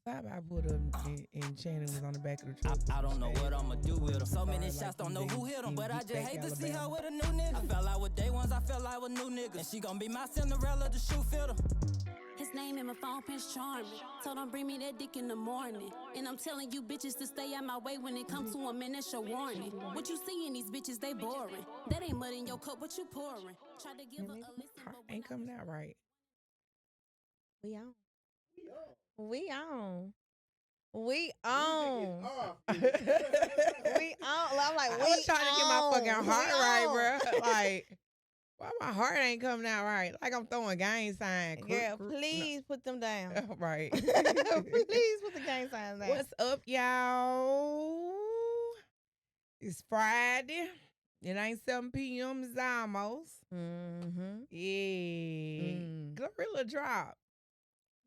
How about I put him and Shannon was on the back of the truck? I don't know what I'ma do with them. So many shots, don't know who hit them. But I just hate to see her with a new nigga. I fell out with day ones, I fell out with new niggas. And she gon' be my Cinderella, the shoe fitter. His name in my phone, Prince Charming. Told him bring me that dick in the morning. And I'm telling you bitches to stay out my way when it comes to a man, that's your warning. What you see in these bitches, they boring. That ain't mud in your cup, what you pouring. Try to give her a listen, Heart but ain't coming out right. We on. We on. We on. We on. I'm like, I we was trying to get my fucking on. heart We right, on. bro. Like, why my heart ain't coming out right? Like I'm throwing gang sign. Girl, please put them down. No. Right. Please put the gang signs down. What's up, y'all? It's Friday. It ain't 7 p.m. It's almost. Mm-hmm. Yeah. Gorilla drop.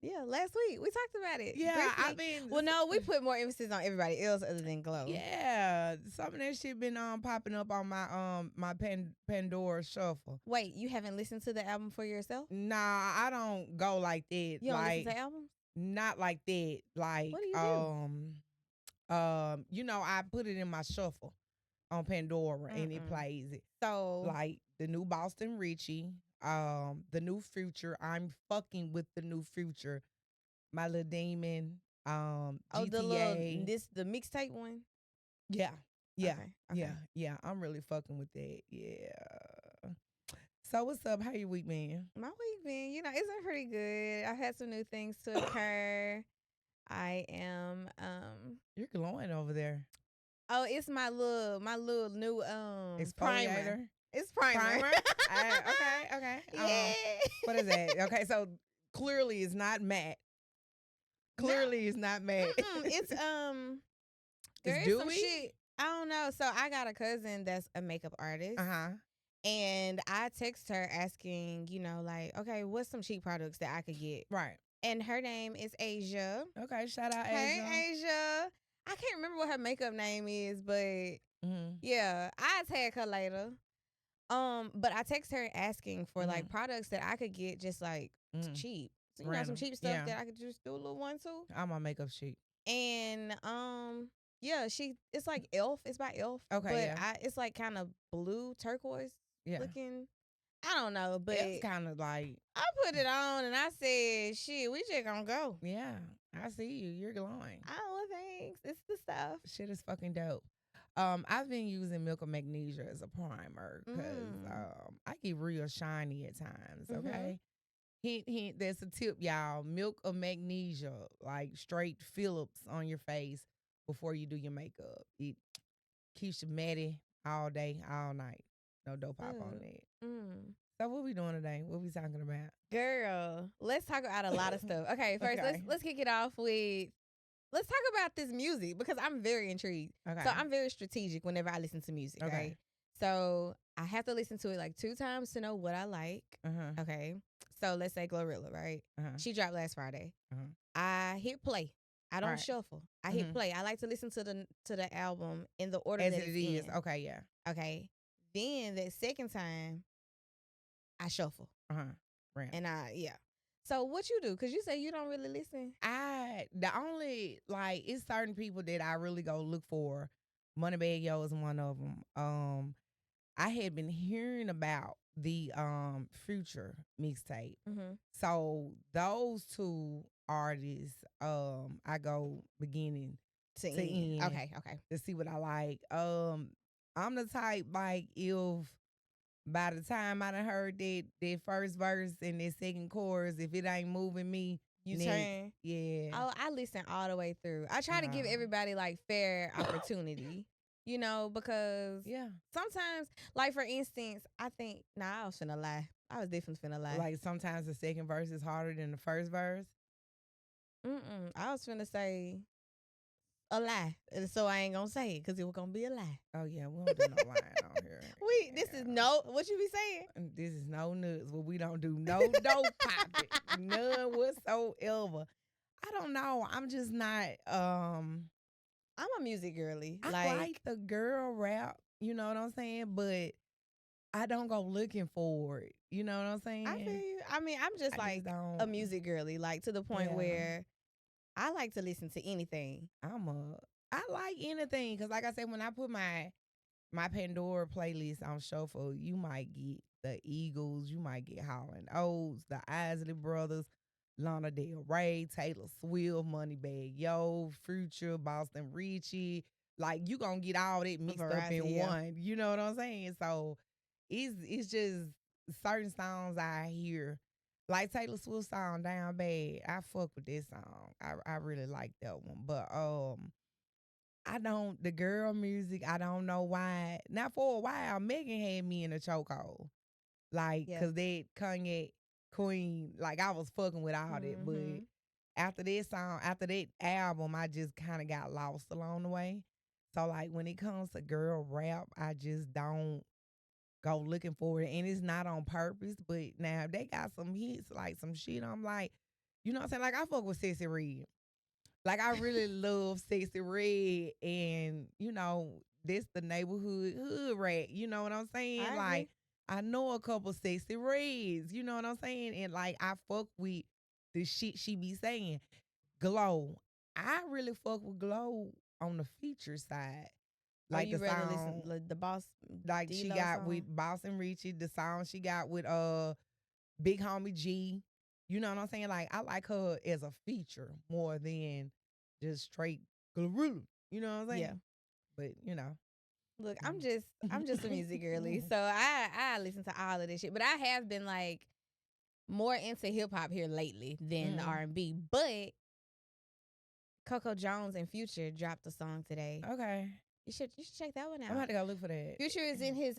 Yeah, last week we talked about it. Yeah, briefly. Well, no, we put more emphasis on everybody else other than Glow. Yeah, some of that shit been popping up on my Pandora shuffle. Wait, you haven't listened to the album for yourself? Nah, I don't go like that. You don't like, listen to albums? Not like that. Like, what do you do? You know, I put it in my shuffle on Pandora and it plays it. So like the new Boston Richie, the new Future. I'm fucking with the new Future. My Little Demon, GTA. The mixtape one? Yeah. Okay. Yeah. I'm really fucking with that. Yeah. So what's up? How your week been? My week been, it's been pretty good. I've had some new things to occur. I am You're glowing over there. Oh, it's my little new Exfoliator. Primer. It's primer. Okay. Yeah. What is that? Okay, so clearly it's not matte. It's not matte. It's it's some shit. I don't know. So I got a cousin that's a makeup artist. And I text her asking, like, okay, what's some cheap products that I could get? Right. And her name is Asia. Okay, shout out Asia. Hey, Asia. I can't remember what her makeup name is, but yeah, I'll tag her later. But I text her asking for like products that I could get just like cheap. So, some cheap stuff that I could just do a little one too. I'm on makeup cheap. And yeah, it's like Elf. It's by Elf. Okay, but it's like kind of blue turquoise looking. I don't know, but it's kind of like I put it on and I said, "Shit, we just gonna go." Yeah, I see you. You're glowing. Oh, thanks. It's the stuff. Shit is fucking dope. I've been using Milk of Magnesia as a primer because I get real shiny at times. Okay. Hint. That's a tip, y'all. Milk of Magnesia, like straight Phillips on your face before you do your makeup. It keeps you matty all day, all night. No dope pop on that. So what we doing today? What we talking about? Girl, let's talk about a lot of stuff. Okay, first let's kick it off with let's talk about this music because I'm very intrigued. Okay. So I'm very strategic whenever I listen to music. Okay. Right? So I have to listen to it like 2 times to know what I like. Okay. So let's say Glorilla, right? She dropped last Friday. I hit play. I don't shuffle. I hit play. I like to listen to the album in the order as that it is. In. Okay, yeah. Okay. Then that second time, I shuffle. Right. And So what you do? Because you say you don't really listen. The only it's certain people that I really go look for. Moneybag Yo is one of them. I had been hearing about the Future mixtape. So those 2 artists, I go beginning to end. Okay. To see what I like. I'm the type like if by the time I done heard that first verse and that second chorus, if it ain't moving me, you turn. Yeah. Oh, I listen all the way through. I try to give everybody like fair opportunity. Because sometimes, like for instance, I think I was finna lie. I was definitely finna lie. Like sometimes the second verse is harder than the first verse. I was finna say a lie, so I ain't gonna say it because it was gonna be a lie. Oh yeah, we don't do no lying on here. This is what you be saying? This is no nuts. Well, we don't do no dope popping, none whatsoever. I don't know. I'm just not. I'm a music girly. I like the girl rap. You know what I'm saying? But I don't go looking for it. You know what I'm saying? I feel you. I mean, I'm just a music girly, like to the point where I like to listen to anything. I like anything because, like I said, when I put my Pandora playlist on shuffle, you might get the Eagles, you might get Hall and Oates, the Isley Brothers, Lana Del Rey, Taylor Swift, Moneybag Yo, Future, Boston Richie. Like you gonna get all that mixed up in one. You know what I'm saying? So it's just certain songs I hear. Like Taylor Swift song Down Bad. I fuck with this song. I really like that one. But I don't the girl music, I don't know why. Now for a while, Megan had me in a chokehold. Like, cause that Kanye Queen, like I was fucking with all that. But after that song, after that album, I just kinda got lost along the way. So like when it comes to girl rap, I just don't go looking for it. And it's not on purpose, but now they got some hits, like some shit. I'm like, you know what I'm saying? Like I fuck with Sexy Red. Like I really love Sexy Red, and you know, this the neighborhood hood rat. You know what I'm saying? Like I know a couple Sexy Reds. You know what I'm saying? And like I fuck with the shit she be saying. Glow. I really fuck with Glow on the feature side. Like you the rather song, listen the Boss, like D-Lo she got song? with Boss and Richie, the song she got with Big Homie G. You know what I'm saying? Like I like her as a feature more than just straight glue. You know what I'm saying? Yeah. But you know. Look, I'm just a music girly. So I listen to all of this shit. But I have been like more into hip hop here lately than the R&B. But Coco Jones and Future dropped a song today. Okay. You should check that one out. I'm about to go look for that. Future is in his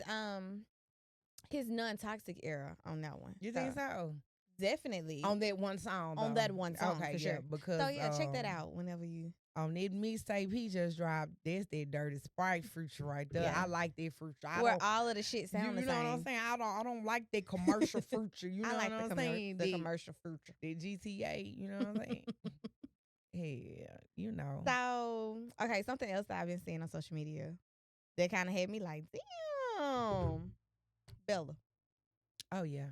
non-toxic era on that one. You think so? Definitely. On that one song, though. On that one song, okay, for sure. Because so yeah, check that out whenever you. On that mixtape he just dropped, that's that Dirty Sprite Future right there. Yeah. I like that Future. Where all of the shit sound the same. You know what I'm saying? I don't like that commercial Future. You know I like what I'm saying? The commercial Future. The GTA. You know what I'm saying? Yeah, you know. So, okay, something else that I've been seeing on social media that kind of had me like, damn, Bella. Oh, yeah.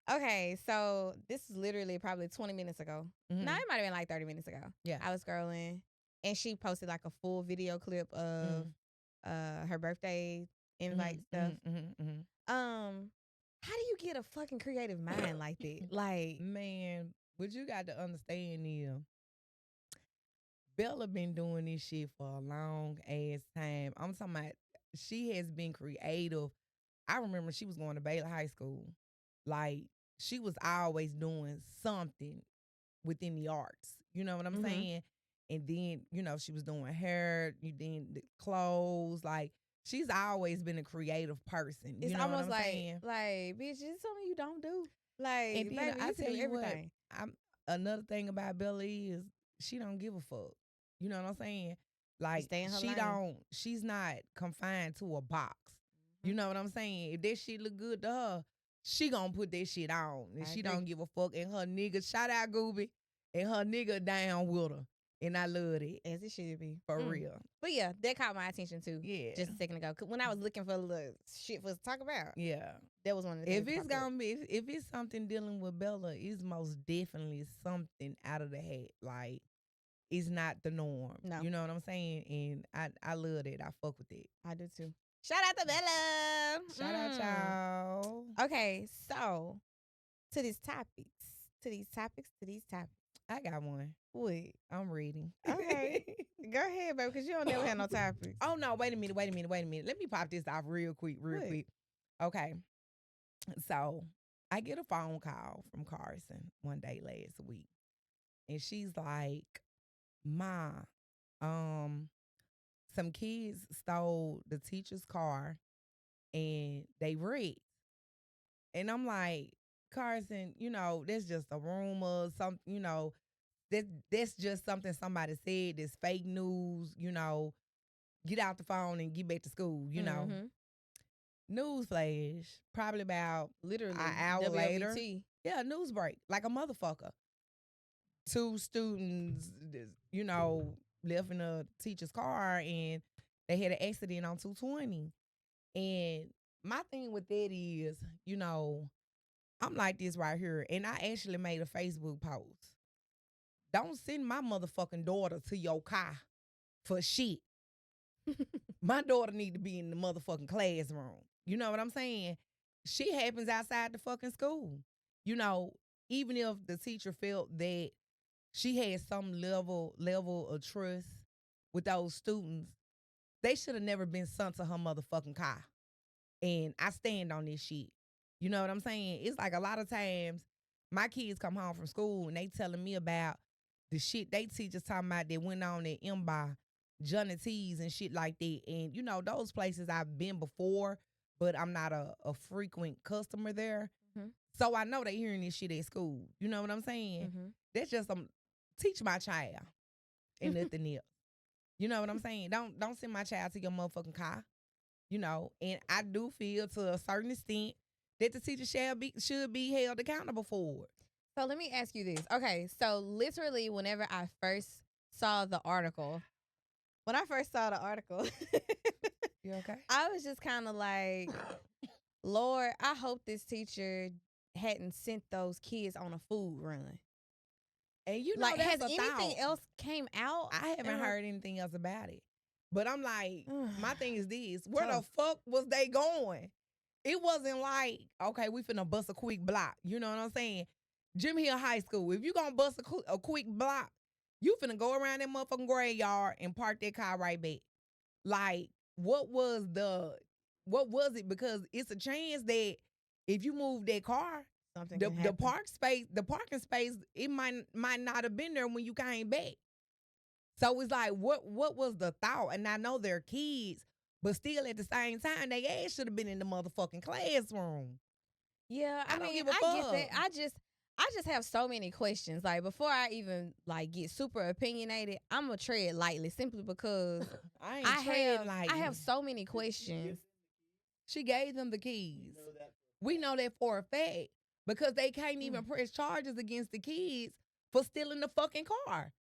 Okay, so this is literally probably 20 minutes ago. No, it might have been like 30 minutes ago. Yeah. I was scrolling, and she posted like a full video clip of her birthday invite stuff. How do you get a fucking creative mind like that? Like, man, what you got to understand is Bella been doing this shit for a long ass time. I'm talking about she has been creative. I remember she was going to Baylor High School. Like, she was always doing something within the arts. You know what I'm saying? And then, you know, she was doing hair, then the clothes. Like, she's always been a creative person. It's you know almost what I'm like, saying? Bitch, it's something you don't do. Like, and then baby, I you tell do you everything. what, another thing about Bella is she don't give a fuck. You know what I'm saying? Like, she's not confined to a box. You know what I'm saying? If that shit look good to her, she gonna put that shit on. And she don't give a fuck. And her nigga, shout out Gooby, and her nigga down with her. And I love it. As it should be. For real. But yeah, that caught my attention too. Yeah. Just a second ago. When I was looking for a little shit for us to talk about. Yeah. That was one of the things. If it's something dealing with Bella, it's most definitely something out of the hat. Like, it's not the norm. No. You know what I'm saying? And I love it. I fuck with it. I do too. Shout out to Bella. Shout out y'all. Okay, so to these topics. I got one. What? I'm reading. Okay. Go ahead, baby, because you don't never have no topics. Oh, no. Wait a minute. Let me pop this off real quick. Okay. So I get a phone call from Carson one day last week. And she's like, Ma, some kids stole the teacher's car and they wrecked. And I'm like, Carson, you know, that's just a rumor, you know, that's just something somebody said, that's fake news, you know, get out the phone and get back to school, you know. Newsflash, probably about literally an hour WLBT. later. Yeah, news break, like a motherfucker. 2 students, you know, left in a teacher's car and they had an accident on 220. And my thing with that is, you know, I'm like this right here. And I actually made a Facebook post. don't send my motherfucking daughter to your car for shit. My daughter need to be in the motherfucking classroom. You know what I'm saying? Shit happens outside the fucking school. You know, even if the teacher felt that she had some level of trust with those students, they should have never been sent to her motherfucking car. And I stand on this shit. You know what I'm saying? It's like a lot of times my kids come home from school and they telling me about the shit they teachers talking about that went on at Mbar, Johnny T's and shit like that. And, you know, those places I've been before, but I'm not a frequent customer there. Mm-hmm. So I know they hearing this shit at school. You know what I'm saying? Mm-hmm. That's just teach my child and nothing else. You know what I'm saying? Don't send my child to your motherfucking car. You know, and I do feel to a certain extent that the teacher should be held accountable for it. So let me ask you this. Okay, so literally whenever I first saw the article, you okay? I was just kind of like, Lord, I hope this teacher hadn't sent those kids on a food run. And you know, like, has anything else came out? I haven't heard anything else about it. But I'm like, my thing is this. Where the fuck was they going? It wasn't like, okay, we finna bust a quick block. You know what I'm saying? Jim Hill High School, if you gonna bust a quick block, you finna go around that motherfucking graveyard and park that car right back. Like, what was it? Because it's a chance that if you move that car, the parking space, it might not have been there when you came back. So it's like, what was the thought? And I know they're kids, but still at the same time, they ass should have been in the motherfucking classroom. Yeah, I mean, I get that. I just have so many questions. Like, before I even like get super opinionated, I'm gonna tread lightly simply because I have so many questions. She gave them the keys. We know that for a fact because they can't even press charges against the kids for stealing the fucking car.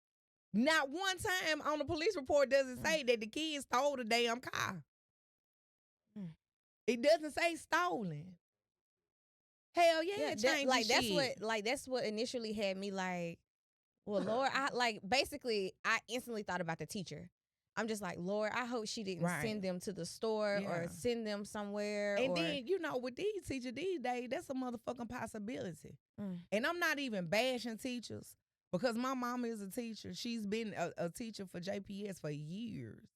Not one time on the police report does it say that the kids stole the damn car. It doesn't say stolen. Hell yeah, that's what initially had me like, well, Lord, I instantly thought about the teacher. I'm just like, Lord, I hope she didn't send them to the store or send them somewhere. And then, you know, with these teachers these days, that's a motherfucking possibility. And I'm not even bashing teachers. Because my mama is a teacher. She's been a teacher for JPS for years.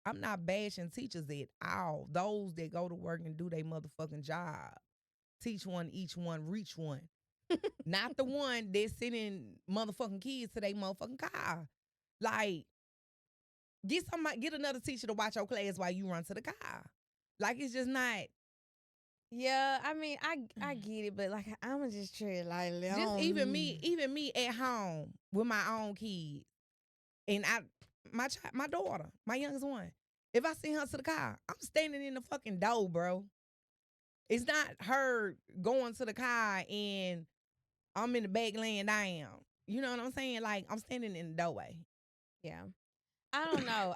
I'm not bashing teachers at all. Those that go to work and do their motherfucking job. Teach one, each one, reach one. Not the one that's sending motherfucking kids to their motherfucking car. Like, get another teacher to watch your class while you run to the car. Like, it's just not. Yeah, I mean, I get it, but like, I'ma just tread lightly. Just even me at home with my own kids, and my daughter, my youngest one. If I send her to the car, I'm standing in the fucking door, bro. It's not her going to the car and I'm in the back laying down. You know what I'm saying? Like, I'm standing in the doorway. Yeah, I don't know.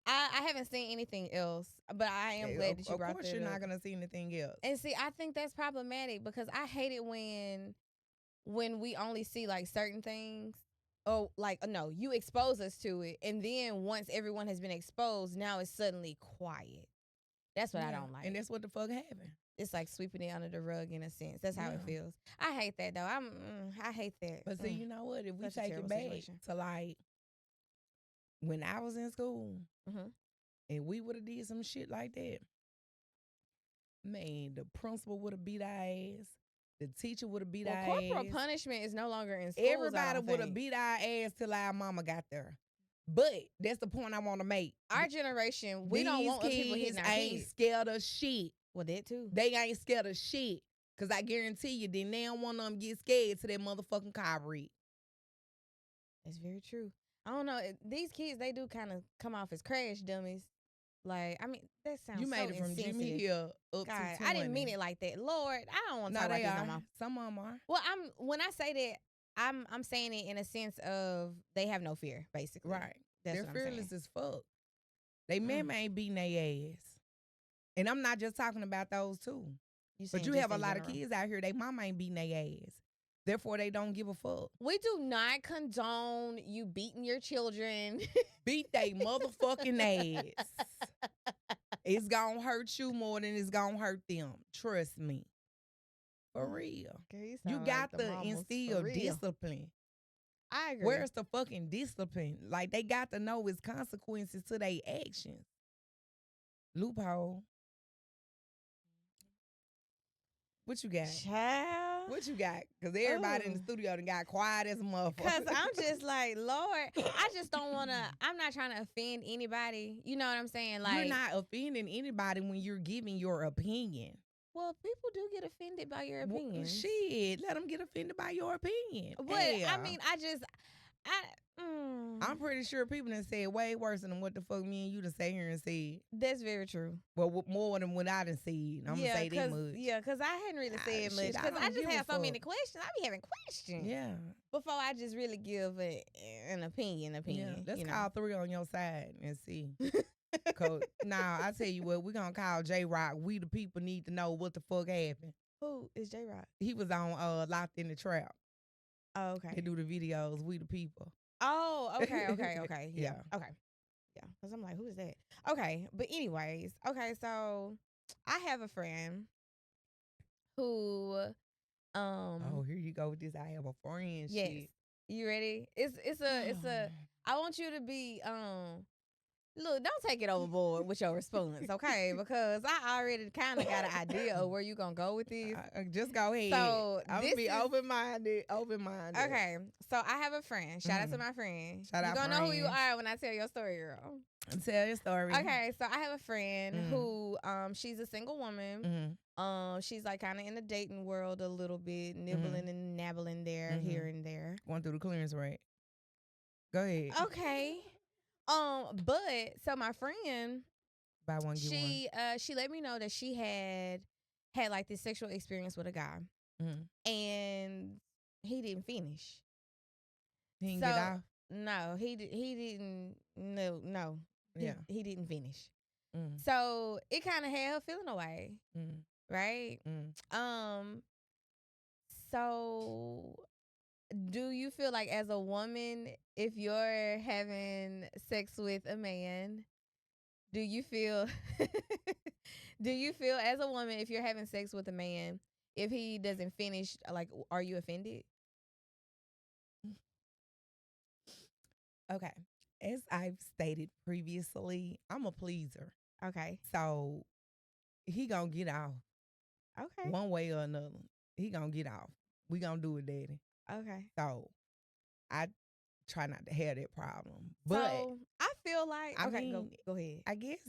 I haven't seen anything else, but I am glad that you brought that up. Of course you're not going to see anything else. And see, I think that's problematic because I hate it when we only see like certain things. Oh, like, no, you expose us to it. And then once everyone has been exposed, now it's suddenly quiet. That's what I don't like. And that's what the fuck happened. It's like sweeping it under the rug in a sense. That's how it feels. I hate that, though. I hate that. But see, you know what? If we take it back to like when I was in school, and we would have did some shit like that, man, the principal would have beat our ass. The teacher would have beat our ass. Corporal punishment is no longer in schools. Everybody would have beat our ass till our mama got there. But that's the point I want to make. Our generation, we don't want people hitting our ain't kids. Scared of shit. Well, that too. They ain't scared of shit. Because I guarantee you, then they don't want them to get scared to that motherfucking car wreck. That's very true. I don't know. These kids, they do kind of come off as crash dummies. Like, I mean, that sounds you made so it from insensitive. Jimmy Hill up God, to 20. I didn't mean it like that. Lord, I don't want to talk about this no more. Some of them are. Well, when I say that, I'm saying it in a sense of they have no fear, basically. Right. That's They're what fearless as fuck. They mama ain't beating their ass. And I'm not just talking about those two. But you have a lot of kids out here, they mama ain't beating their ass. Therefore, they don't give a fuck. We do not condone you beating your children. Beat they motherfucking ass. It's gonna hurt you more than it's gonna hurt them. Trust me. For real. Okay, you got to instill discipline. I agree. Where's the fucking discipline? Like, they got to know its consequences to their actions. Loophole. What you got? Child. What you got? Because everybody in the studio done got quiet as a motherfucker. Because I'm just like, Lord, I just don't want to, I'm not trying to offend anybody. You know what I'm saying? Like, you're not offending anybody when you're giving your opinion. Well, people do get offended by your opinion. Well, shit, let them get offended by your opinion. But, I mean, I'm pretty sure people done said way worse than what the fuck me and you done sat here and said. That's very true. Well, more than what I done said. I'm going to say that much. Yeah, because I hadn't really said much. Because I just have so many questions. I be having questions. Yeah. Before I just really give an opinion. Yeah. Let's call 3 on your side and see. Now, I tell you what, we're going to call J-Rock. We the people need to know what the fuck happened. Who is J-Rock? He was on Locked in the Trap. Oh, okay. They do the videos, We the People. Oh, okay. Yeah. Okay. Yeah. Because I'm like, who is that? Okay. But anyways, okay, so I have a friend who oh, here you go with this. I have a friend. Yes. Shit. You ready? It's a I want you to be look, don't take it overboard with your response, okay? Because I already kind of got an idea of where you gonna go with this. Just go ahead. So I'm gonna be open-minded. Okay, so I have a friend. Shout out to my friend. Shout out, you gonna know who you are when I tell your story, girl. Tell your story. Okay, so I have a friend who, she's a single woman. She's like kind of in the dating world a little bit, nibbling and nabbling there, here and there. Going through the clearance rate. Go ahead. Okay. But so my friend, buy one get one. She let me know that she had like this sexual experience with a guy, and he didn't finish. He didn't get off. No, he didn't. No. Yeah, he didn't finish. So it kind of had her feeling away, right? So. Do you feel like as a woman, if you're having sex with a man, do you feel as a woman, if you're having sex with a man, if he doesn't finish, like, are you offended? Okay. As I've stated previously, I'm a pleaser. Okay. So he gonna get off. Okay. One way or another. He gonna get off. We gonna do it, daddy. Okay. So I try not to have that problem. But so, I feel like go ahead. I guess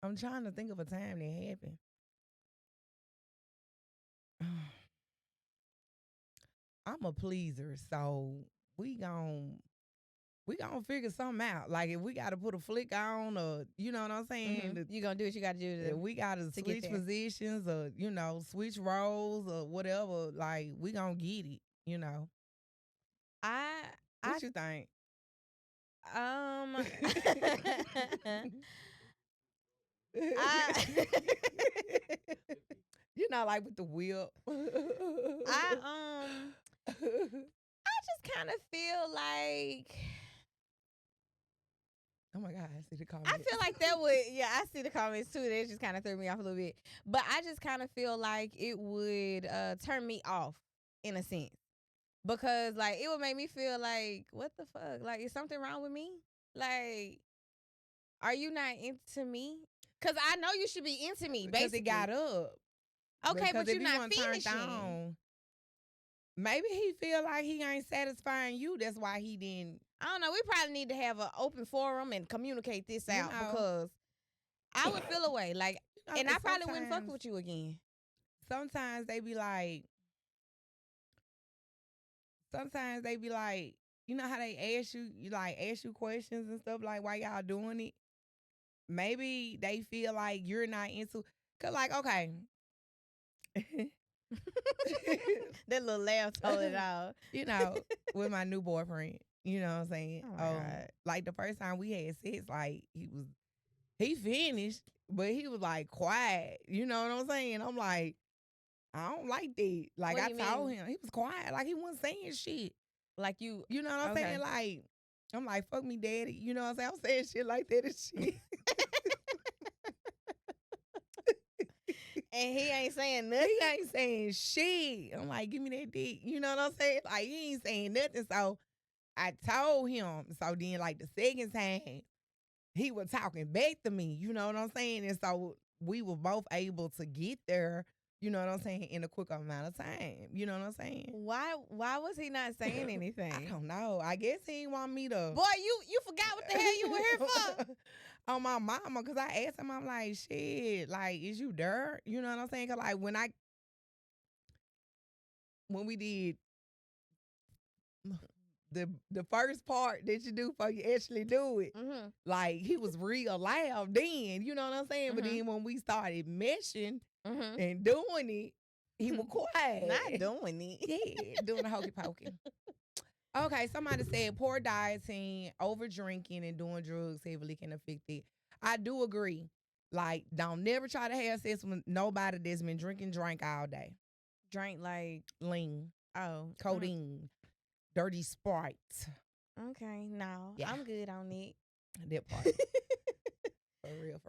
I'm trying to think of a time that happened. I'm a pleaser, so we gon' figure something out. Like, if we gotta put a flick on, or you know what I'm saying, you gonna do what you gotta do. We gotta switch positions, or switch roles, or whatever. Like, we gonna get it. What you think? Like with the whip. I just kind of feel like. Oh my God, I see the comments. I feel like that would, I see the comments too. That just kind of threw me off a little bit. But I just kind of feel like it would turn me off in a sense. Because, like, it would make me feel like, what the fuck? Like, is something wrong with me? Like, are you not into me? Because I know you should be into me, basically. Because it got up. Okay, because but you're not finishing. On, maybe he feel like he ain't satisfying you. That's why he didn't. I don't know. We probably need to have an open forum and communicate this out because I would feel away. Like, and I probably wouldn't fuck with you again. Sometimes they be like, you know how they ask you questions and stuff, like, why y'all doing it? Maybe they feel like you're not into, cause like, okay. That little laugh told it all. With my new boyfriend. You know what I'm saying? Oh my God. Like the first time we had sex, like he finished, but he was like quiet. You know what I'm saying? I'm like, I don't like that. Like, What I do you told mean? him. He was quiet. Like, he wasn't saying shit. Like you know what I'm saying? Like, I'm like, fuck me, daddy. You know what I'm saying? I'm saying shit like that and shit. And he ain't saying nothing. He ain't saying shit. I'm like, give me that dick. You know what I'm saying? Like, he ain't saying nothing. So I told him. So then, like, the second time, he was talking back to me. You know what I'm saying? And so we were both able to get there, you know what I'm saying, in a quick amount of time. You know what I'm saying? Why was he not saying anything? I don't know. I guess he didn't want me to. Boy, you forgot what the hell you were here for. On my mama, because I asked him, I'm like, shit, like, is you there? You know what I'm saying? Because, like, when we did the first part that you do before you actually do it, like, he was real loud then, you know what I'm saying? But then when we started meshing and doing it, he was quiet. Not doing it. Yeah, doing the hokey pokey. Okay, somebody said poor dieting, over drinking, and doing drugs heavily can affect it. I do agree. Like, don't never try to have sex with nobody that's been drinking drink all day. Drink like lean. Oh. Codeine. Dirty Sprite. Okay, no. Yeah. I'm good on it. That part. For real.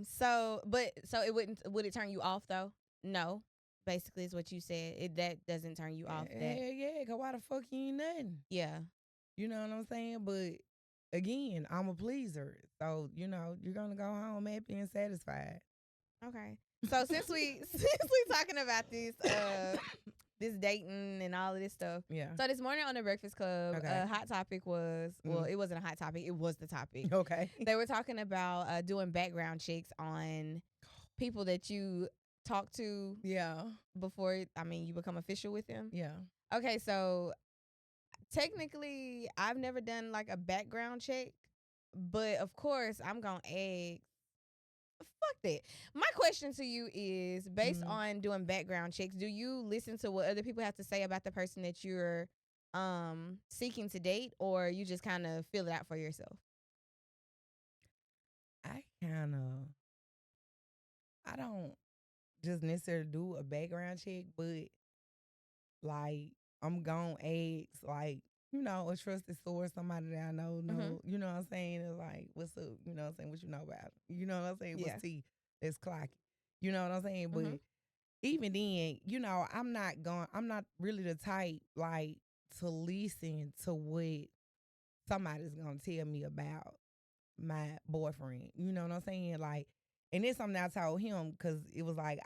So would it turn you off though? No. Basically, is what you said. That doesn't turn you off. Yeah. Cause why the fuck you ain't nothing? Yeah. You know what I'm saying? But again, I'm a pleaser, so you know you're gonna go home happy and satisfied. Okay. So since we talking about this this dating and all of this stuff. Yeah. So this morning on the Breakfast Club, a hot topic was well, it wasn't a hot topic. It was the topic. Okay. They were talking about doing background checks on people that you talk to before you become official with them. Yeah. Okay, so technically I've never done like a background check, but of course I'm gonna ask. Fuck that. My question to you is based on doing background checks, do you listen to what other people have to say about the person that you're seeking to date, or you just kind of feel it out for yourself? I don't just necessarily do a background check, but like I'm gonna ask, like, you know, a trusted source, somebody that I know, you know what I'm saying? It's like, what's up? You know what I'm saying? What you know about it? You know what I'm saying? What's tea? Let's clock it. You know what I'm saying? But even then, you know, I'm not really the type like to listen to what somebody's gonna tell me about my boyfriend. You know what I'm saying? Like, and then something I told him, because it was like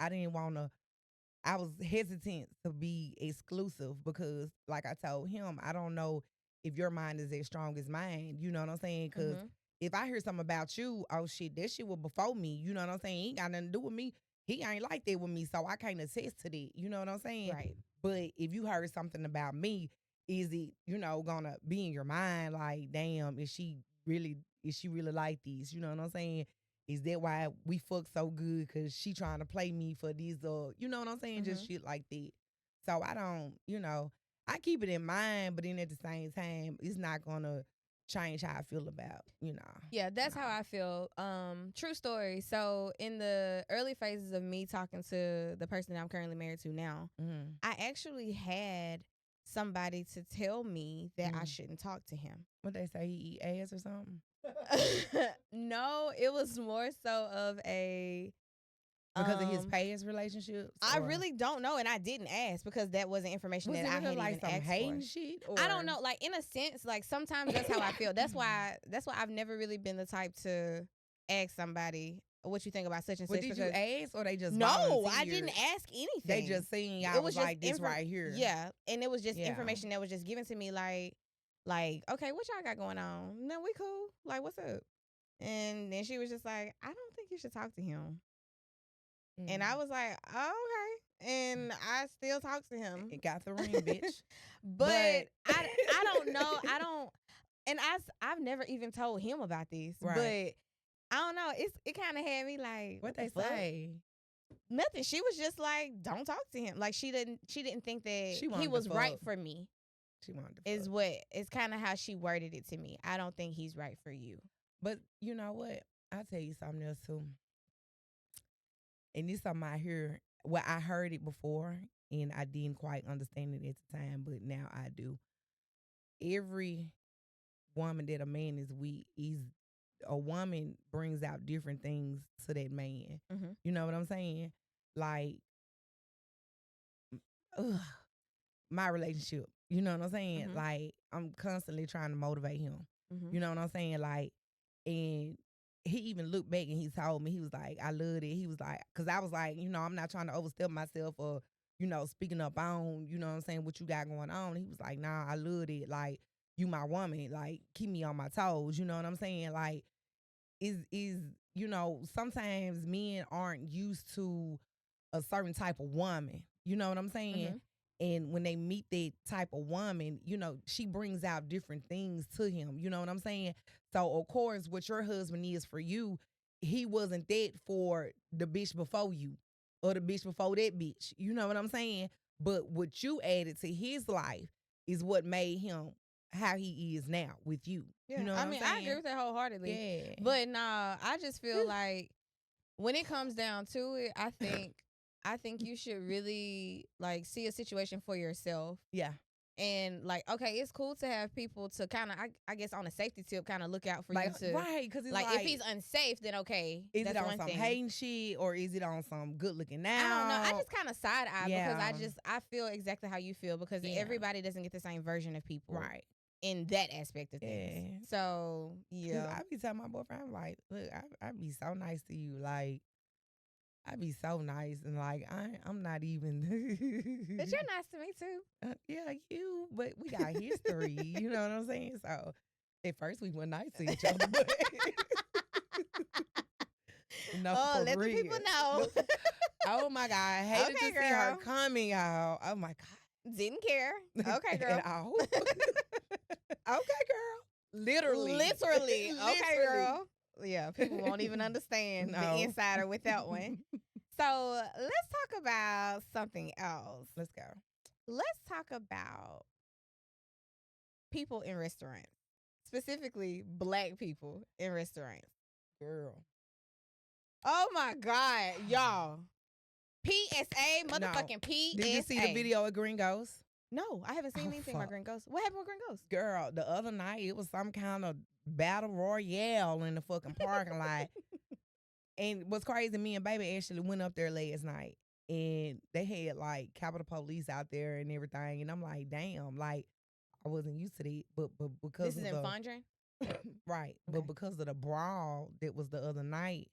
I was hesitant to be exclusive because, like I told him, I don't know if your mind is as strong as mine. You know what I'm saying? Because if I hear something about you, oh shit, that shit was before me. You know what I'm saying? He ain't got nothing to do with me. He ain't like that with me, so I can't attest to that. You know what I'm saying? Right. But if you heard something about me, is it, you know, gonna be in your mind like, damn, is she really like this? You know what I'm saying? Is that why we fuck so good? Because she trying to play me for these, you know what I'm saying? Just shit like that. So I don't, you know, I keep it in mind, but then at the same time, it's not going to change how I feel about, you know. Yeah, that's how I feel. True story. So in the early phases of me talking to the person that I'm currently married to now, I actually had somebody to tell me that I shouldn't talk to him. What they say, he eat ass or something? No, it was more so of a because of his past relationships. I really don't know, and I didn't ask because that wasn't information that I had like even some asked hating for. Shit, or? I don't know, like in a sense, like sometimes that's how I feel. That's why I've never really been the type to ask somebody what you think about such and such. Did you ask, or they just no? volunteered? I didn't ask anything. They just seen y'all. It was like this right here. Yeah, and it was just information that was just given to me, like okay, what y'all got going on? No, we cool. Like, what's up? And then she was just like, I don't think you should talk to him. And I was like, oh, okay. And I still talk to him. It got the ring, bitch. but I don't know. And I've never even told him about this. Right. But I don't know. It kind of had me like, what they say? Nothing. She was just like, don't talk to him. Like she didn't think that he was right for me. She wanted to it's kind of how she worded it to me. I don't think he's right for you. But you know what? I'll tell you something else too. And this something I hear well, I heard it before and I didn't quite understand it at the time, but now I do. Every woman that a man is with is a woman brings out different things to that man. Mm-hmm. You know what I'm saying? Like, ugh, my relationship. You know what I'm saying? Mm-hmm. Like, I'm constantly trying to motivate him. Mm-hmm. You know what I'm saying? Like, and he even looked back and he told me, he was like, I loved it. He was like, because I was like, I'm not trying to overstep myself or, speaking up on, what I'm saying, what you got going on. He was like, nah, I loved it. Like, you my woman. Like, keep me on my toes. You know what I'm saying? Like, sometimes men aren't used to a certain type of woman. You know what I'm saying? Mm-hmm. And when they meet that type of woman, she brings out different things to him. You know what I'm saying? So, of course, what your husband is for you, he wasn't that for the bitch before you or the bitch before that bitch. You know what I'm saying? But what you added to his life is what made him how he is now with you. Yeah. You know what I'm saying? I agree with that wholeheartedly. Yeah. But nah, I just feel like when it comes down to it, I think you should really like see a situation for yourself. Yeah. And like, okay, it's cool to have people to kind of, I guess, on a safety tip, kind of look out for like, you to, right? Because it's like if he's unsafe, then okay, is that's it on one some thing. hating shit or is it on some good looking now? I don't know. I just kind of side eye Yeah. because I feel exactly how you feel because Yeah. everybody doesn't get the same version of people, right? In that aspect of things. Yeah. So yeah, I be telling my boyfriend, I'm like, look, I be so nice to you, like. I be so nice and like I'm not even. But you're nice to me too. Yeah, you. But we got history. You know what I'm saying? So at first we weren't nice to each other. But no, oh, let real. the people know. Oh my God, I hated Okay, to see her coming out. Oh my God, didn't care. Okay, girl. At all. Okay, girl. Literally. Okay, girl. Yeah, people won't even understand the insider with that one. So let's talk about something else. Let's go. Let's talk about people in restaurants, specifically Black people in restaurants. Girl. Oh my God, y'all. PSA, motherfucking PSA. Did you see the video of Gringos? No, I haven't seen anything about Gringos. What happened with Gringos? Girl, the other night it was some kind of battle royale in the fucking parking lot. And what's crazy, me and baby actually went up there last night and they had like Capitol Police out there and everything. And I'm like, damn, like I wasn't used to that. But because this is in Fondren? Right. Okay. But because of the brawl that was the other night,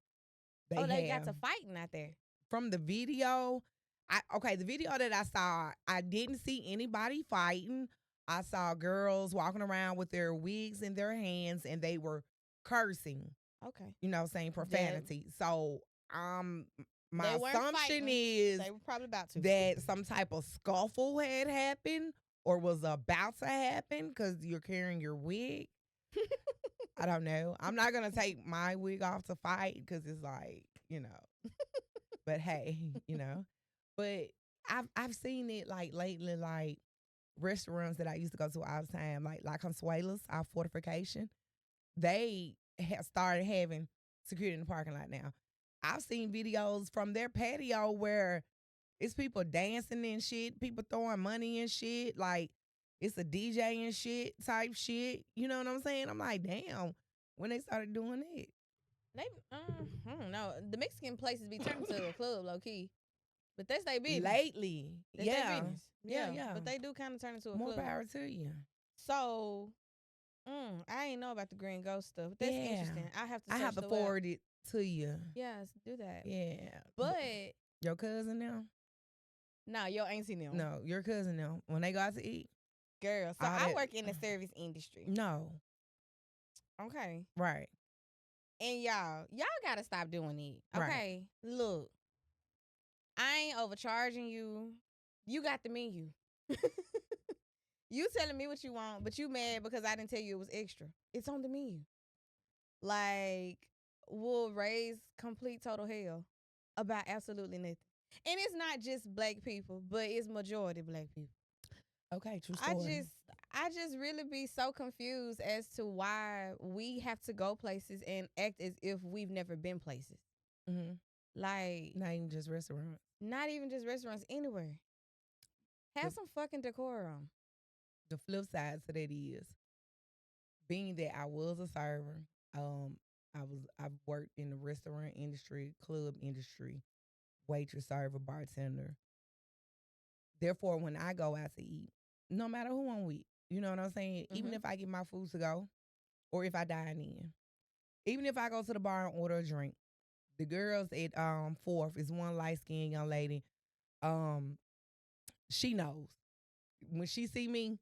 they got to fighting out there. From the video, the video that I saw, I didn't see anybody fighting. I saw girls walking around with their wigs in their hands and they were cursing. Okay. Saying profanity. So my assumption is they were probably about to. That some type of scuffle had happened or was about to happen because you're carrying your wig. I don't know. I'm not going to take my wig off to fight because it's like, but hey, but I've seen it like lately, like restaurants that I used to go to all the time, like Consuelos, our fortification, they have started having security in the parking lot now. I've seen videos from their patio where it's people dancing and shit, people throwing money and shit, like it's a DJ and shit type shit. You know what I'm saying? I'm like, damn, when they started doing it. I don't know. The Mexican places be turning to a club, low key. But that's their business. Lately. That's their business. Yeah. But they do kind of turn into a club. More power to you. So, I ain't know about the Green Ghost stuff. That's interesting. I have to forward it to you. Yes, do that. Yeah. But your cousin now? No, your auntie now. No, your cousin now. When they go out to eat. Girl, so I work in the service industry. No. Okay. Right. And y'all gotta stop doing it. Okay. Right. Look. I ain't overcharging you. You got the menu. You telling me what you want, but you mad because I didn't tell you it was extra. It's on the menu. Like, we'll raise complete total hell about absolutely nothing. And it's not just Black people, but it's majority Black people. Okay, true story. I just really be so confused as to why we have to go places and act as if we've never been places. Mm-hmm. Like, not even just restaurants. Not even just restaurants, anywhere. Have some fucking decorum. The flip side to that is, being that I was a server, I've worked in the restaurant industry, club industry, waitress, server, bartender. Therefore, when I go out to eat, no matter who I'm with, you know what I'm saying? Even if I get my food to go, or if I dine in, even if I go to the bar and order a drink, the girls at Fourth is one light skinned young lady. She knows when she see me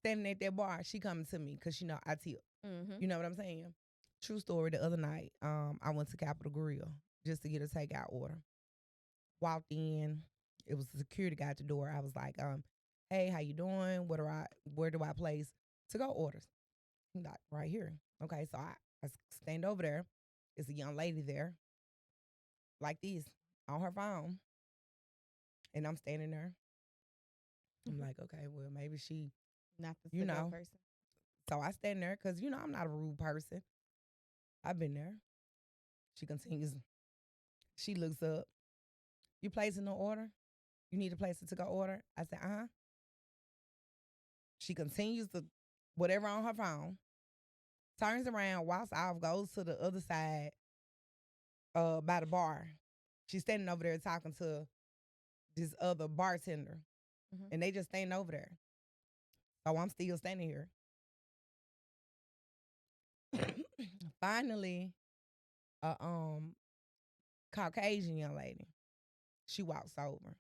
standing at that bar, she coming to me because she know I tip. You know what I'm saying? True story. The other night, I went to Capitol Grill just to get a takeout order. Walked in. It was a security guy at the door. I was like, hey, how you doing? Where do I place to go orders? He's like, right here. Okay, so I stand over there. There's a young lady there, like this, on her phone. And I'm standing there. I'm like, okay, well, maybe she, not the to-go person. So I stand there because, I'm not a rude person. I've been there. She continues. She looks up. You placing an order? You need to place a to-go order? I said, uh-huh. She continues to whatever on her phone, turns around, walks off, goes to the other side by the bar. She's standing over there talking to this other bartender. And they just standing over there. So I'm still standing here. Finally, a Caucasian young lady, she walks over.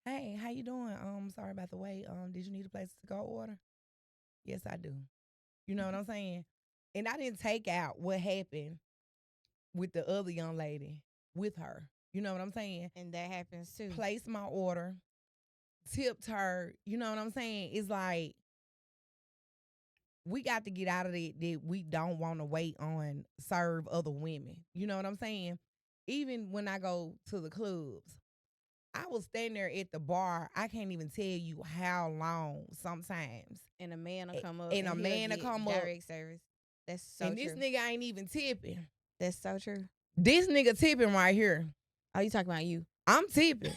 Hey, how you doing? Sorry about the wait. Did you need a place to go order? Yes, I do. You know what I'm saying? And I didn't take out what happened with the other young lady with her. You know what I'm saying? And that happens too. Placed my order, tipped her. You know what I'm saying? It's like, we got to get out of it that we don't want to wait on serve other women. You know what I'm saying? Even when I go to the clubs, I will stand there at the bar. I can't even tell you how long sometimes. And a man will come up. And a man will come up. Direct service. That's so true. And this nigga ain't even tipping. That's so true. This nigga tipping right here. Oh, you talking about you? I'm tipping.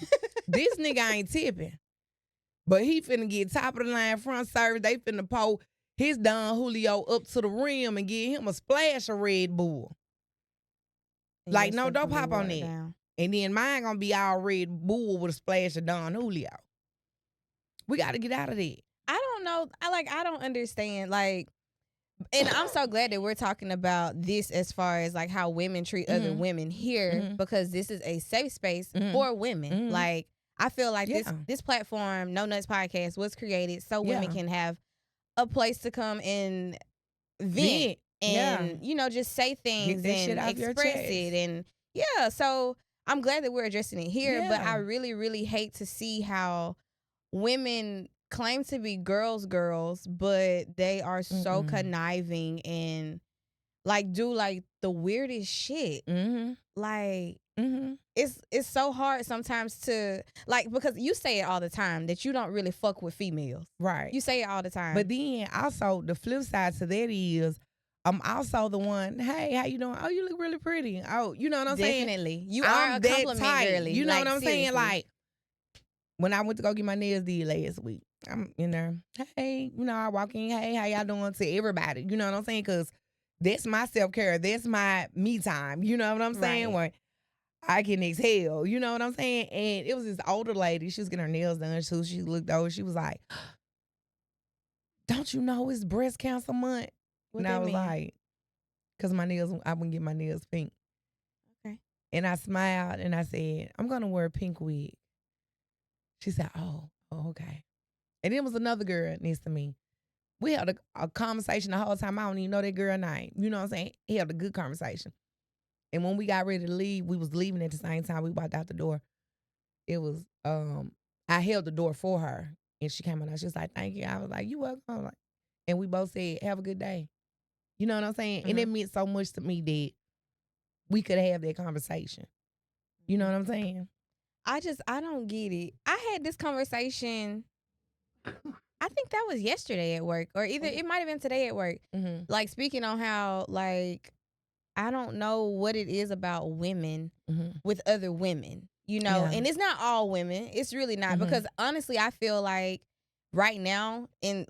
This nigga ain't tipping. But he finna get top of the line front service. They finna pull his Don Julio up to the rim and give him a splash of Red Bull. And like, no, don't pop on that. Down. And then mine gonna be all Red Bull with a splash of Don Julio. We gotta get out of that. I don't know. I don't understand. Like, and I'm so glad that we're talking about this as far as like how women treat other women here, because this is a safe space for women. Like, I feel like this platform, No Nutz Podcast, was created so women can have a place to come and vent and just say things and express it. And so I'm glad that we're addressing it here, but I really, really hate to see how women claim to be girls, but they are so conniving and like do like the weirdest shit. Like it's so hard sometimes to like, because you say it all the time that you don't really fuck with females. Right. You say it all the time. But then also the flip side to that is I'm also the one, hey, how you doing? Oh, you look really pretty. Oh, you know what I'm saying? Definitely. You are a compliment girly. You know like, what I'm seriously. saying? Like, when I went to go get my nails did last week, I'm in there, hey, I walk in, hey, how y'all doing, to everybody. You know what I'm saying? Because that's my self-care. That's my me time. You know what I'm saying? Where I can exhale. You know what I'm saying? And it was this older lady. She was getting her nails done. So she looked over. She was like, don't you know it's breast cancer month? What and I was like, because my nails, I wouldn't get my nails pink. Okay. And I smiled and I said, I'm going to wear a pink wig. She said, oh, okay. And then was another girl next to me. We had a conversation the whole time. I don't even know that girl's name. You know what I'm saying? He had a good conversation. And when we got ready to leave, we was leaving at the same time. We walked out the door. It was, I held the door for her. And she came out. She was like, thank you. I was like, you welcome. Like, and we both said, have a good day. You know what I'm saying? And it meant so much to me that we could have that conversation. You know what I'm saying? I don't get it. I had this conversation, I think that was yesterday at work, or either it might have been today at work. Like, speaking on how, like, I don't know what it is about women with other women. you know, and it's not all women. It's really not because honestly, I feel like right now is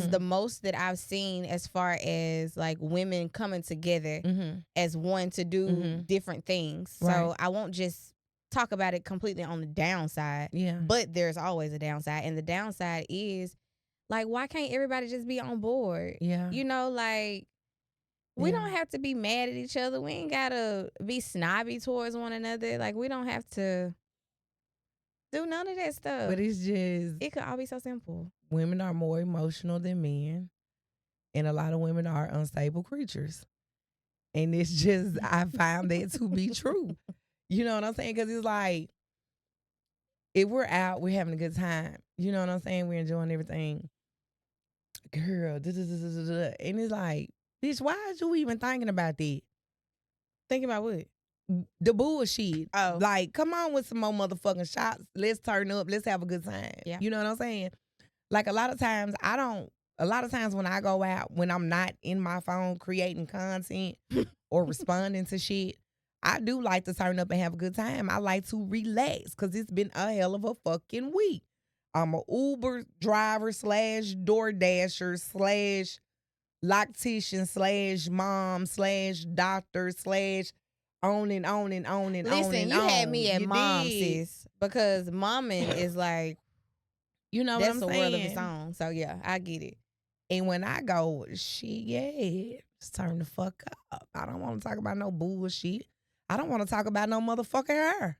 the most that I've seen as far as like women coming together as one to do different things. Right. So I won't just talk about it completely on the downside. Yeah. But there's always a downside. And the downside is like, why can't everybody just be on board? Yeah. You know, like we don't have to be mad at each other. We ain't gotta be snobby towards one another. Like we don't have to do none of that stuff. But it's just... It could all be so simple. Women are more emotional than men. And a lot of women are unstable creatures. And it's just, I found that to be true. You know what I'm saying? Because it's like, if we're out, we're having a good time. You know what I'm saying? We're enjoying everything. Girl, and it's like, bitch, why are you even thinking about that? Thinking about what? The bullshit. Oh. Like, come on with some more motherfucking shots. Let's turn up. Let's have a good time. Yeah. You know what I'm saying? Like, a lot of times when I go out, when I'm not in my phone creating content or responding to shit, I do like to turn up and have a good time. I like to relax because it's been a hell of a fucking week. I'm a Uber driver / DoorDasher / lactician / mom / doctor / on and on and on and on. Listen, you had me at mom, sis, because momming is like, you know what I'm saying? That's a world of its own. So yeah, I get it. And when I go, shit, it's turn the fuck up. I don't want to talk about no bullshit. I don't want to talk about no motherfucking hair,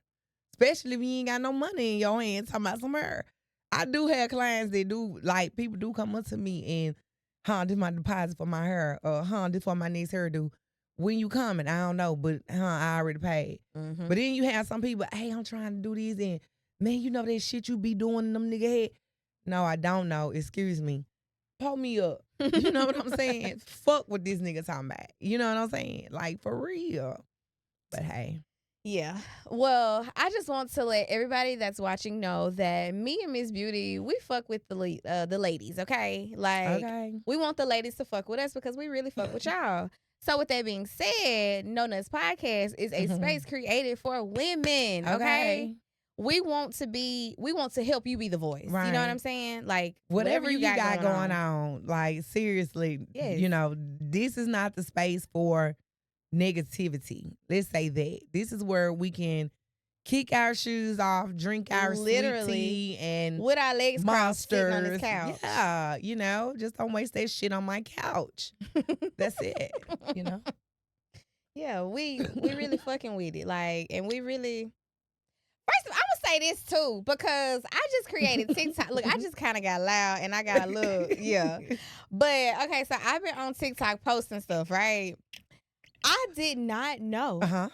especially if you ain't got no money in your hand talking about some hair. I do have clients that do, like, people do come up to me and, this my deposit for my hair, or this for my next hairdo. When you coming? I don't know, but I already paid. Mm-hmm. But then you have some people, hey, I'm trying to do this, and man, you know that shit you be doing in them nigga head? No, I don't know. Excuse me. Pull me up. You know what I'm saying? Fuck what this nigga talking about. You know what I'm saying? Like, for real. But hey. Yeah. Well, I just want to let everybody that's watching know that me and Miss Beauty, we fuck with the ladies, okay? Like, we want the ladies to fuck with us because we really fuck with y'all. So with that being said, No Nutz Podcast is a space created for women. Okay. We want to help you be the voice. Right. You know what I'm saying? Like whatever you got going on, like seriously, you know, this is not the space for negativity. Let's say that. This is where we can kick our shoes off, drink our sweet tea, and with our legs crossed sitting on this couch. Yeah, you know, just don't waste that shit on my couch. That's it, you know? Yeah, we really fucking with it. Like, and we really... First of all, I'm going to say this too, because I just created TikTok. Look, I just kind of got loud and I got a little, yeah. But, okay, so I've been on TikTok posting stuff, right? I did not know that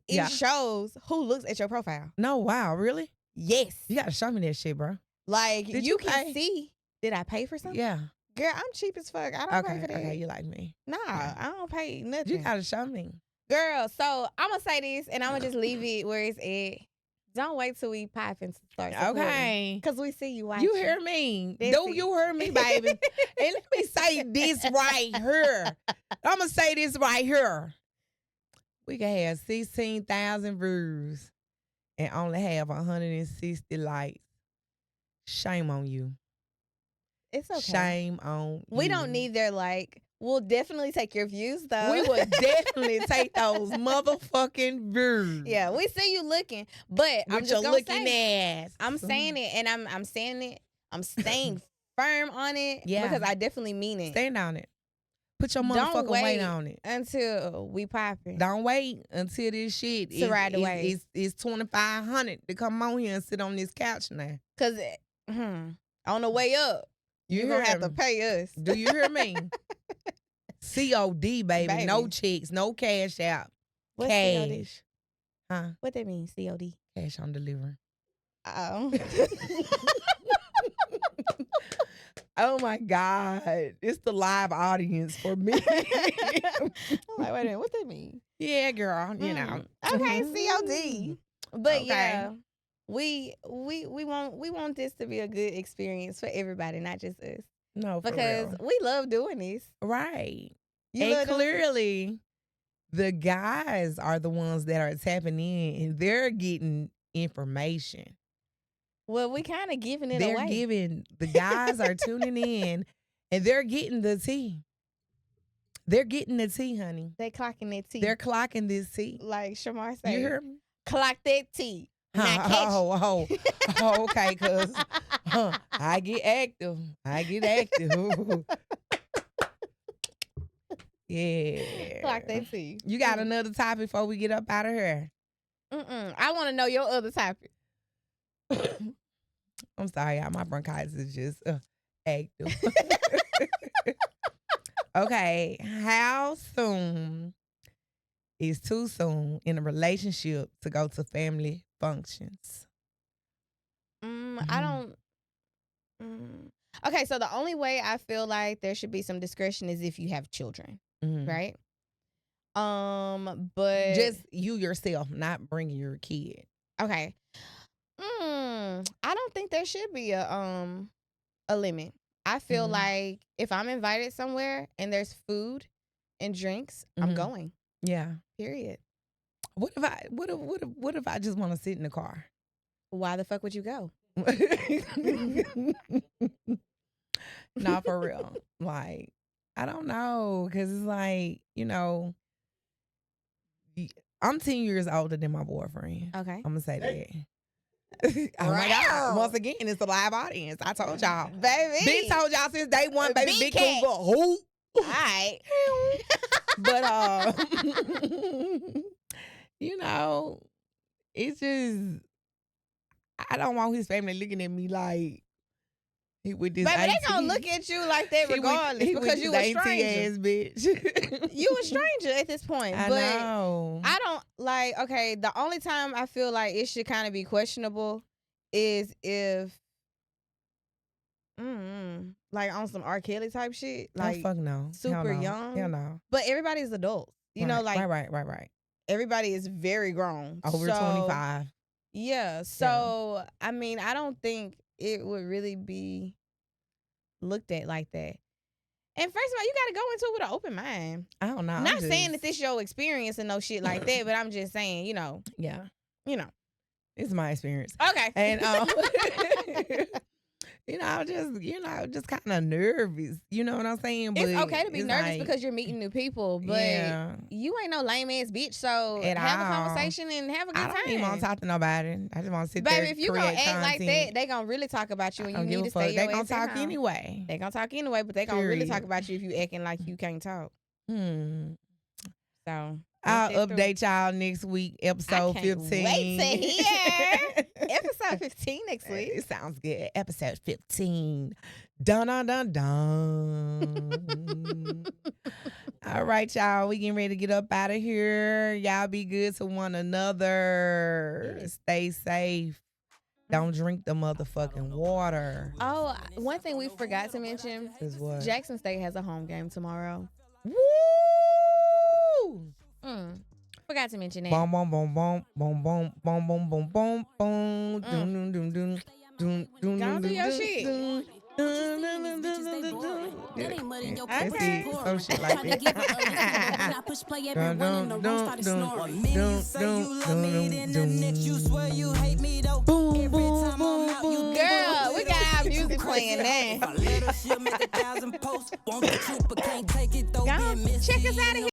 it shows who looks at your profile. No, wow, really? Yes. You got to show me that shit, bro. Like, you can see. Did I pay for something? Yeah. Girl, I'm cheap as fuck. I don't pay for that. Okay, you like me. Nah, I don't pay nothing. You got to show me. Girl, so I'm going to say this, and I'm going to just leave it where it's at. Don't wait till we pop and start supporting. Okay. Because we see you watching. You hear me. You hear me, baby? And let me say this right here. I'm going to say this right here. We can have 16,000 views and only have 160 likes. Shame on you. It's okay. Shame on you. We don't need their like. We'll definitely take your views, though. We would definitely take those motherfucking views. Yeah, we see you looking, but I'm just gonna say, ass. I'm saying it, and I'm saying it. I'm staying firm on it, because I definitely mean it. Stand on it. Put your motherfucking weight on it until we popping. Don't wait until this shit to ride the wave. It's $2,500 to come on here and sit on this couch now. Cause on the way up, you're gonna have to pay us. Do you hear me? COD, baby. No checks, no cash out. What's cash. COD? Huh? What that mean, COD? Cash on delivery. Oh. Oh my God. It's the live audience for me. I'm like, wait a minute, what that mean? Yeah, girl. You know. Okay, COD. But yeah. We want this to be a good experience for everybody, not just us. No, for because real. We love doing this. Right. And clearly, The guys are the ones that are tapping in, and they're getting information. Well, we kind of giving it away. The guys are tuning in, and they're getting the tea. They're getting the tea, honey. They clocking that tea. They're clocking this tea. Like Shamar said. You hear me? Clock that tea. Oh, okay, cuz I get active. Yeah. Clock that tea. You got another topic before we get up out of here? I want to know your other topic. I'm sorry, y'all. My bronchitis is just active. Okay, how soon is too soon in a relationship to go to family functions? I don't. Okay, so the only way I feel like there should be some discretion is if you have children, right? But just you yourself, not bringing your kid. Okay. I don't think there should be a limit. I feel like if I'm invited somewhere and there's food and drinks, I'm going. Yeah. Period. What if I just want to sit in the car? Why the fuck would you go? Not for real. Like, I don't know. Because it's like, I'm 10 years older than my boyfriend. Okay. I'm going to say that. Oh my God. Once again, it's a live audience. I told y'all. Baby. Big told y'all since day one, baby. Big Cougar. Who? All right. But, it's just, I don't want his family looking at me like, with this baby, they gonna look at you like that regardless because you a stranger. Ass bitch. You a stranger at this point. I know. I don't like. Okay, the only time I feel like it should kind of be questionable is if, like on some R. Kelly type shit. Like, oh, fuck no. Super young. Hell no. But everybody's adults. You know, like right. Everybody is very grown. Over 25. Yeah. So I mean, I don't think it would really be looked at like that. And first of all, you got to go into it with an open mind. I don't know. Not saying that this your experience and no shit like that, but I'm just saying, Yeah. It's my experience. Okay. And I'm just kind of nervous. You know what I'm saying? But it's okay to be nervous because you're meeting new people, but you ain't no lame ass bitch. So have a conversation and have a good time. I don't even want to talk to nobody. I just want to sit there. Baby, if you gonna act like that, they gonna really talk about you, and you need to stay your ass. They gonna talk anyway. They gonna talk anyway, but they gonna really talk about you if you acting like you can't talk. So I'll update y'all next week, episode 15. Wait to hear episode 15 next week. It sounds good. Episode 15. Dun dun dun dun. All right, y'all. We getting ready to get up out of here. Y'all be good to one another. Stay safe. Don't drink the motherfucking water. Oh, one thing we forgot to mention is what? Jackson State has a home game tomorrow. Woo! Forgot to mention that. Boom, boom, boom, boom, boom, boom, boom, boom, boom, boom, boom. Doom, doom, doom, doom, doom, doom. Go do your shit. I see some shit like that. Boom, boom, boom, boom. Girl, we got our music playing now. Check us out of here.